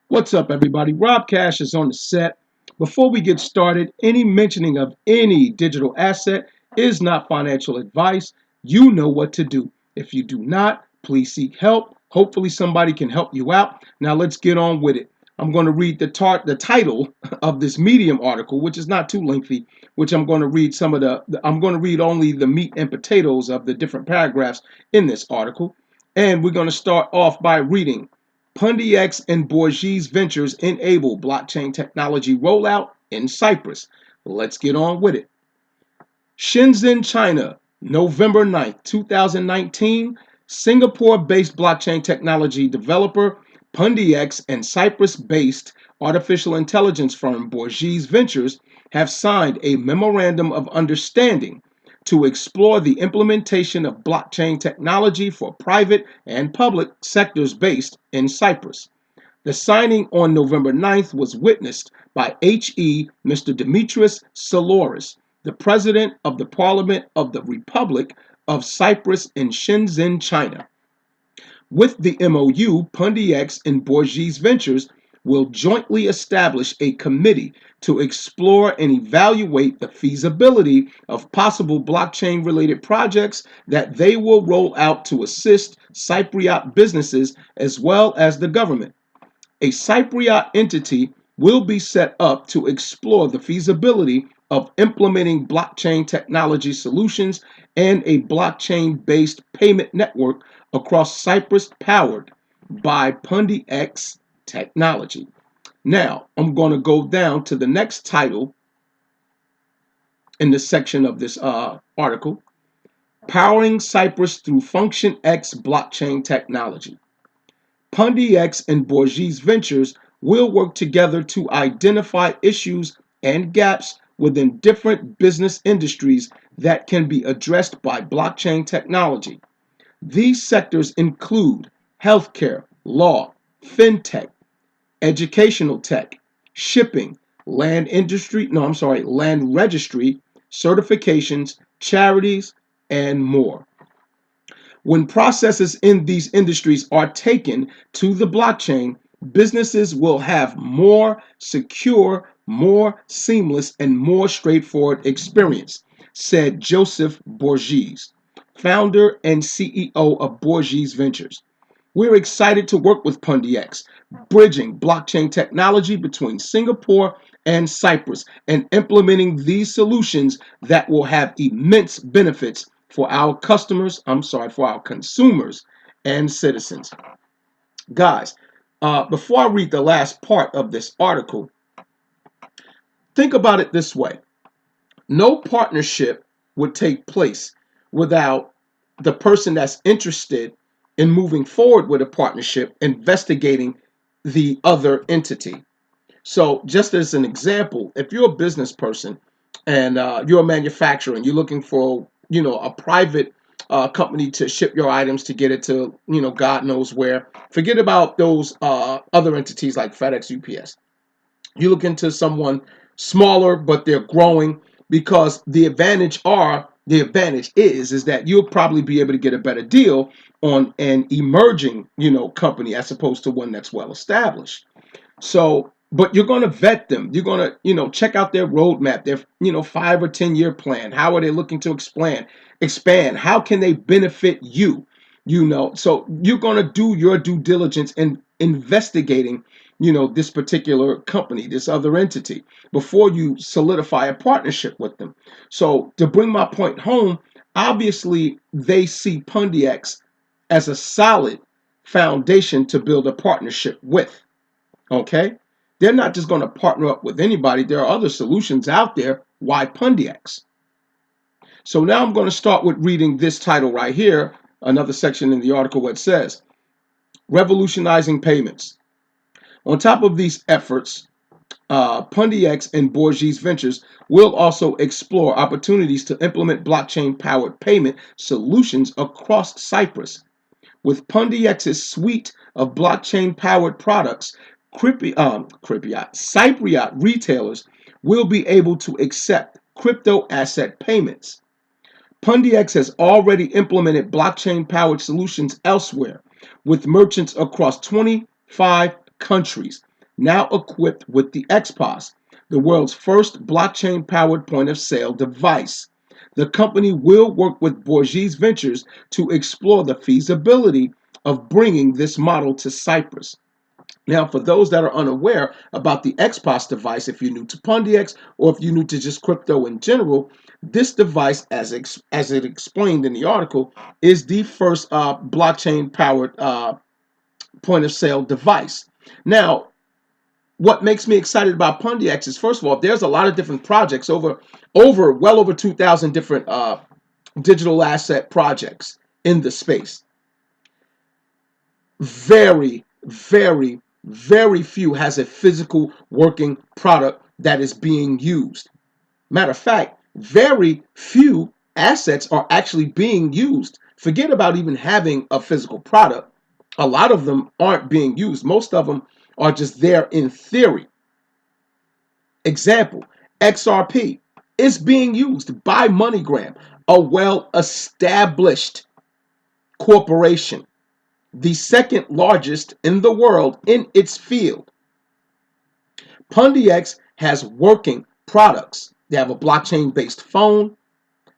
What's up, everybody? Rob Cash is on the set. Before we get started, any mentioning of any digital asset is not financial advice. You know what to do. If you do not, please seek help. Hopefully, somebody can help you out. Now, let's get on with it. I'm going to read the title of this Medium article, which is not too lengthy, which I'm going to read I'm going to read only the meat and potatoes of the different paragraphs in this article. And we're going to start off by reading PundiX and Borghese Ventures enable blockchain technology rollout in Cyprus. Let's get on with it. Shenzhen China, November 9th, 2019. Singapore-based blockchain technology developer PundiX and Cyprus-based artificial intelligence firm Borghese Ventures have signed a memorandum of understanding to explore the implementation of blockchain technology for private and public sectors based in Cyprus. The signing on November 9th was witnessed by HE Mr. Dimitris Soloris, the President of the Parliament of the Republic of Cyprus in Shenzhen, China. With the MOU, PundiX and Borghese Ventures will jointly establish a committee to explore and evaluate the feasibility of possible blockchain-related projects that they will roll out to assist Cypriot businesses as well as the government. A Cypriot entity will be set up to explore the feasibility of implementing blockchain technology solutions and a blockchain-based payment network across Cyprus powered by PundiX technology. Now, I'm going to go down to the next title in this section of this article, Powering Cyprus Through Function X Blockchain Technology. PundiX and Borghese Ventures will work together to identify issues and gaps within different business industries that can be addressed by blockchain technology. These sectors include healthcare, law, fintech, educational tech, shipping, land registry, certifications, charities, and more. When processes in these industries are taken to the blockchain, businesses will have more secure, more seamless, and more straightforward experience, said Joseph Borghese, founder and CEO of Borghese Ventures. We're excited to work with PundiX, bridging blockchain technology between Singapore and Cyprus and implementing these solutions that will have immense benefits for our for our consumers and citizens. Guys, before I read the last part of this article, think about it this way. No partnership would take place without the person that's interested in moving forward with a partnership investigating the other entity. So just as an example, if you're a business person and you're a manufacturer and you're looking for, a private company to ship your items to get it to, God knows where, forget about those other entities like FedEx, UPS. You look into someone smaller, but they're growing because the advantage is that you'll probably be able to get a better deal on an emerging, company as opposed to one that's well established. So, but you're going to vet them. You're going to, check out their roadmap, their, 5 or 10 year plan. How are they looking to expand? How can they benefit you? So you're going to do your due diligence in investigating, this particular company, this other entity, before you solidify a partnership with them. So to bring my point home, obviously they see PundiX as a solid foundation to build a partnership with. Okay? They're not just going to partner up with anybody. There are other solutions out there. Why PundiX? So now I'm going to start with reading this title right here, another section in the article where it says, Revolutionizing Payments. On top of these efforts, PundiX and Borghese Ventures will also explore opportunities to implement blockchain-powered payment solutions across Cyprus. With PundiX's suite of blockchain-powered products, Cypriot retailers will be able to accept crypto asset payments. PundiX has already implemented blockchain-powered solutions elsewhere, with merchants across 25 countries. now equipped with the XPOS, the world's first blockchain-powered point-of-sale device. The company will work with Borghese Ventures to explore the feasibility of bringing this model to Cyprus. Now, for those that are unaware about the XPOS device, if you're new to PundiX or if you're new to just crypto in general, this device, as it explained in the article, is the first blockchain-powered point-of-sale device. Now, what makes me excited about PundiX is, first of all, there's a lot of different projects, well over 2,000 different digital asset projects in the space. Very, very, very few has a physical working product that is being used. Matter of fact, very few assets are actually being used. Forget about even having a physical product. A lot of them aren't being used. Most of them are just there in theory. Example, XRP is being used by MoneyGram, a well-established corporation, the second largest in the world in its field. PundiX has working products. They have a blockchain-based phone.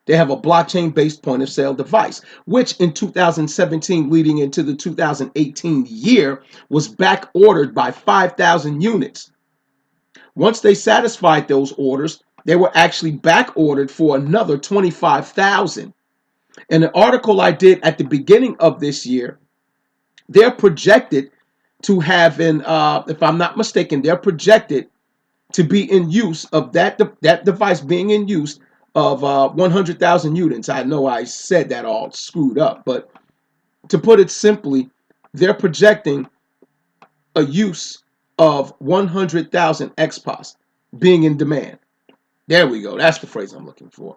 They have a blockchain-based point-of-sale device, which in 2017, leading into the 2018 year, was back ordered by 5,000 units. Once they satisfied those orders, they were actually back ordered for another 25,000. In an article I did at the beginning of this year, they're projected to have, if I'm not mistaken, they're projected to be in use of that device being in use of 100,000 units. I know I said that all screwed up, but to put it simply, they're projecting a use of 100,000 XPOS being in demand. There we go. That's the phrase I'm looking for.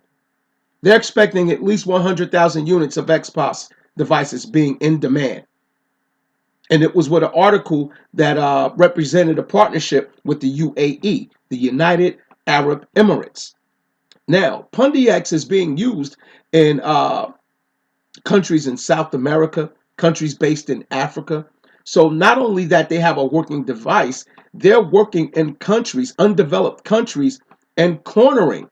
They're expecting at least 100,000 units of XPOS devices being in demand. And it was with an article that represented a partnership with the UAE, the United Arab Emirates. Now, PundiX is being used in countries in South America, countries based in Africa. So not only that they have a working device, they're working in countries, undeveloped countries, and cornering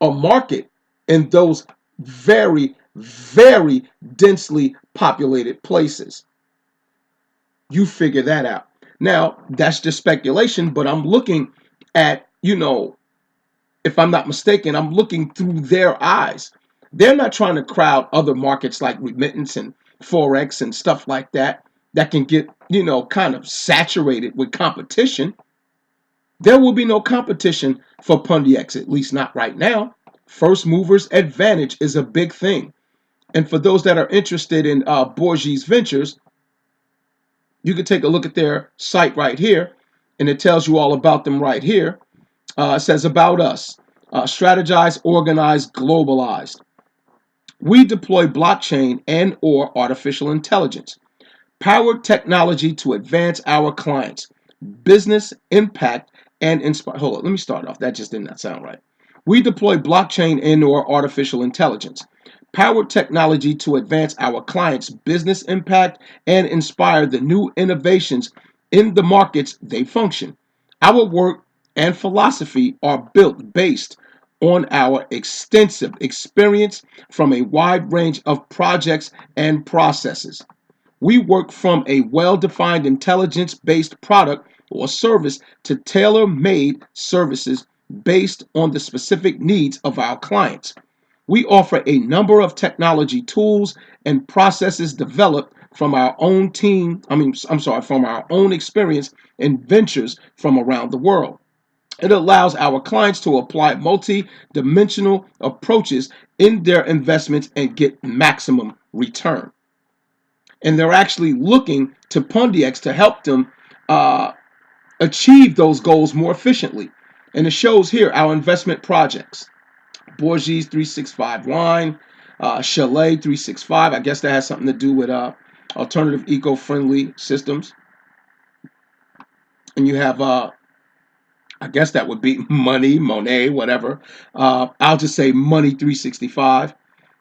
a market in those very, very densely populated places. You figure that out. Now, that's just speculation, but I'm looking at, if I'm not mistaken, I'm looking through their eyes. They're not trying to crowd other markets like remittance and Forex and stuff like that can get, kind of saturated with competition. There will be no competition for PundiX, at least not right now. First movers advantage is a big thing. And for those that are interested in Borghese Ventures, you can take a look at their site right here, and it tells you all about them right here. It says about us, strategize, organize, globalized. We deploy blockchain and or artificial intelligence, powered technology to advance our clients, business impact, and inspire. Hold on, let me start off. That just did not sound right. We deploy blockchain and or artificial intelligence, powered technology to advance our clients' business impact and inspire the new innovations in the markets they function. Our work and philosophy are built based on our extensive experience from a wide range of projects and processes. We work from a well-defined intelligence-based product or service to tailor-made services based on the specific needs of our clients. We offer a number of technology tools and processes developed from our own from our own experience in ventures from around the world. It allows our clients to apply multi-dimensional approaches in their investments and get maximum return. And they're actually looking to PundiX to help them achieve those goals more efficiently. And it shows here our investment projects. Borghese 365 Wine, Chalet 365. I guess that has something to do with alternative eco-friendly systems. And you have, I guess that would be Monet, whatever. I'll just say Money 365.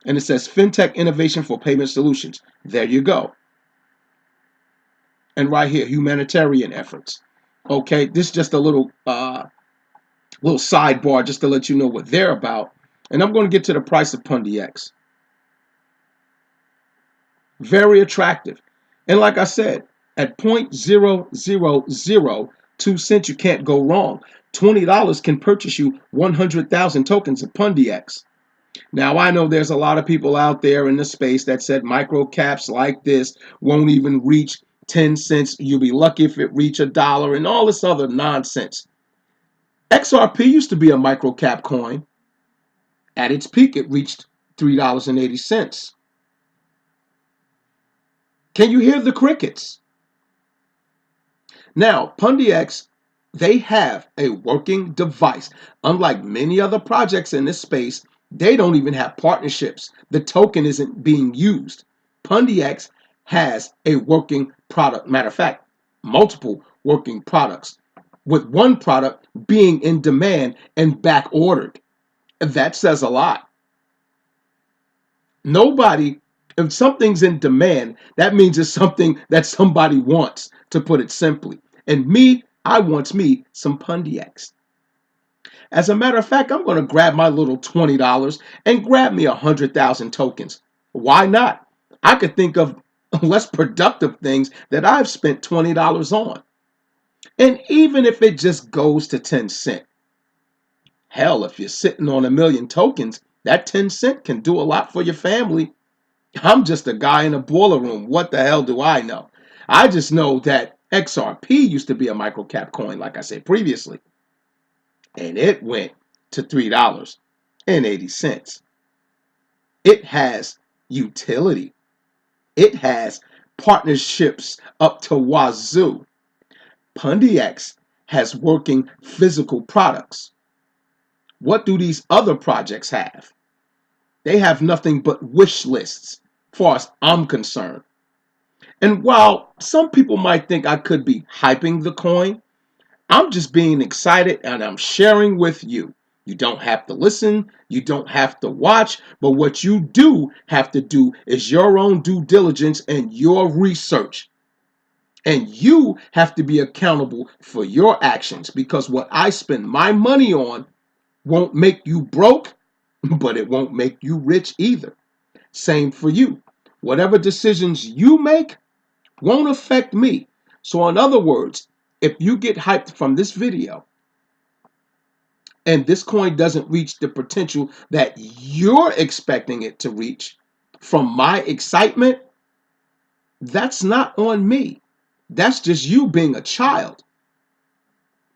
And it says FinTech Innovation for Payment Solutions. There you go. And right here, humanitarian efforts. Okay, this is just a little sidebar just to let you know what they're about. And I'm going to get to the price of PundiX. Very attractive. And like I said, at 0.0002 cents, you can't go wrong. $20 can purchase you 100,000 tokens of PundiX. Now, I know there's a lot of people out there in the space that said micro caps like this won't even reach 10 cents. You'll be lucky if it reach $1 and all this other nonsense. XRP used to be a micro cap coin. At its peak, it reached $3.80. Can you hear the crickets? Now, PundiX, they have a working device. Unlike many other projects in this space, they don't even have partnerships. The token isn't being used. PundiX has a working product. Matter of fact, multiple working products, with one product being in demand and back ordered. That says a lot. Nobody, if something's in demand, that means it's something that somebody wants, to put it simply. And me, I want me some PundiX. As a matter of fact, I'm going to grab my little $20 and grab me 100,000 tokens. Why not? I could think of less productive things that I've spent $20 on. And even if it just goes to 10 cents, hell, if you're sitting on 1,000,000 tokens, that 10 cents can do a lot for your family. I'm just a guy in a boiler room. What the hell do I know? I just know that XRP used to be a microcap coin, like I said previously, and it went to $3.80. It has utility. It has partnerships up to wazoo. PundiX has working physical products. What do these other projects have? They have nothing but wish lists, as far as I'm concerned. And while some people might think I could be hyping the coin, I'm just being excited and I'm sharing with you. You don't have to listen, you don't have to watch, but what you do have to do is your own due diligence and your research. And you have to be accountable for your actions, because what I spend my money on won't make you broke, but it won't make you rich either. Same for you. Whatever decisions you make won't affect me. So in other words, if you get hyped from this video and this coin doesn't reach the potential that you're expecting it to reach from my excitement, that's not on me. That's just you being a child.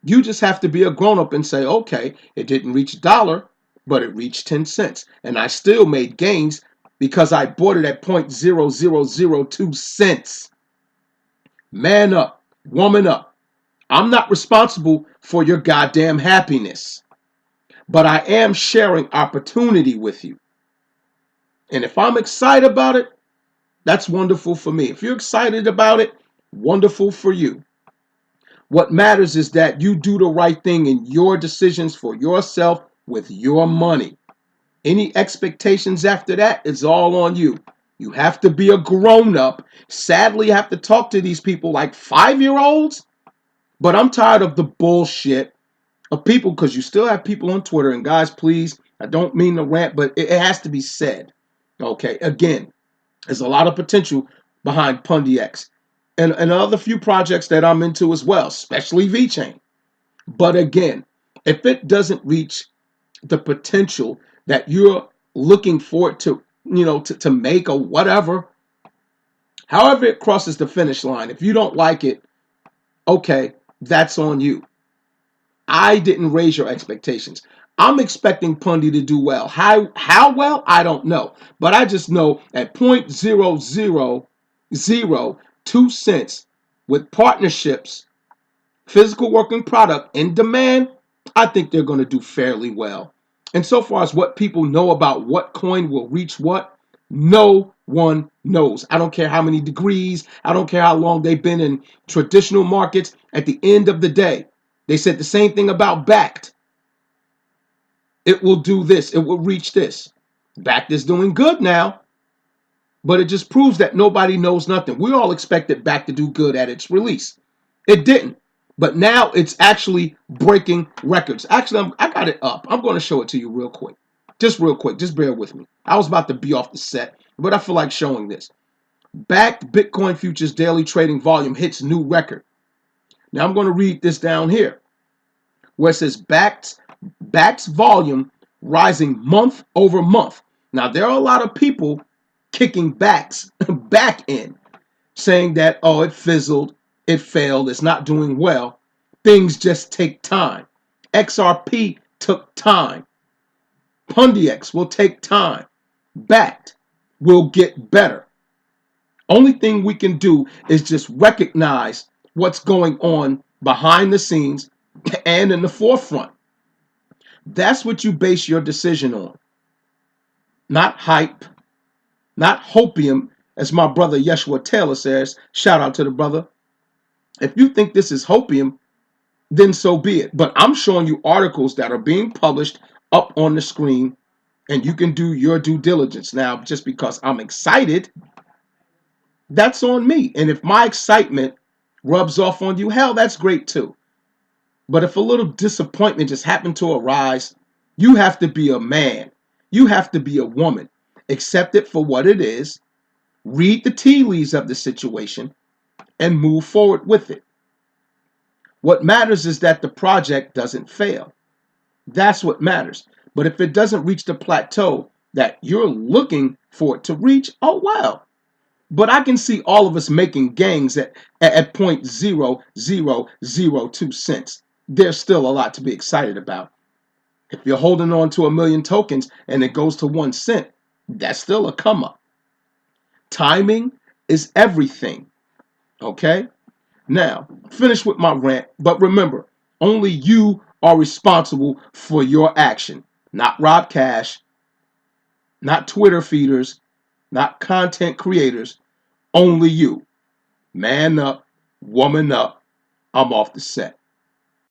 You just have to be a grown-up and say, okay, it didn't reach $1, but it reached 10 cents. And I still made gains because I bought it at 0.0002 cents. Man up, woman up. I'm not responsible for your goddamn happiness, but I am sharing opportunity with you. And if I'm excited about it, that's wonderful for me. If you're excited about it, wonderful for you. What matters is that you do the right thing in your decisions for yourself with your money. Any expectations after that is all on you. You have to be a grown-up. Sadly, you have to talk to these people like 5-year-olds. But I'm tired of the bullshit of people, because you still have people on Twitter. And guys, please, I don't mean to rant, but it has to be said. Okay, again, there's a lot of potential behind PundiX. And another few projects that I'm into as well, especially VeChain. But again, if it doesn't reach the potential that you're looking for it to, to make or whatever, however it crosses the finish line, if you don't like it, okay, that's on you. I didn't raise your expectations. I'm expecting Pundi to do well. How well? I don't know. But I just know at 0.0002 cents with partnerships, physical working product in demand, I think they're going to do fairly well. And so far as what people know about what coin will reach what, no one knows. I don't care how many degrees. I don't care how long they've been in traditional markets. At the end of the day, they said the same thing about Backed. It will do this. It will reach this. Backed is doing good now, but it just proves that nobody knows nothing. We all expected Backed to do good at its release. It didn't. But now it's actually breaking records. Actually, I got it up. I'm going to show it to you real quick. Just real quick. Just bear with me. I was about to be off the set, but I feel like showing this. Backed Bitcoin futures daily trading volume hits new record. Now I'm going to read this down here where it says Backed volume rising month over month. Now there are a lot of people kicking backs back in, saying that, oh, it fizzled, it failed, it's not doing well. Things just take time. XRP took time. PundiX will take time. Backed will get better. Only thing we can do is just recognize what's going on behind the scenes and in the forefront. That's what you base your decision on. Not hype, not hopium, as my brother Yeshua Taylor says. Shout out to the brother. If you think this is hopium, then so be it. But I'm showing you articles that are being published up on the screen, and you can do your due diligence. Now, just because I'm excited, that's on me. And if my excitement rubs off on you, hell, that's great too. But if a little disappointment just happened to arise, you have to be a man. You have to be a woman. Accept it for what it is. Read the tea leaves of the situation and move forward with it. What matters is that the project doesn't fail. That's what matters. But if it doesn't reach the plateau that you're looking for it to reach, oh well. But I can see all of us making gains at 0.0002 cents. There's still a lot to be excited about. If you're holding on to 1,000,000 tokens and it goes to 1 cent, that's still a come up. Timing is everything. Okay? Now, finish with my rant, but remember, only you are responsible for your action. Not Rob Cash, not Twitter feeders, not content creators, only you. Man up, woman up. I'm off the set.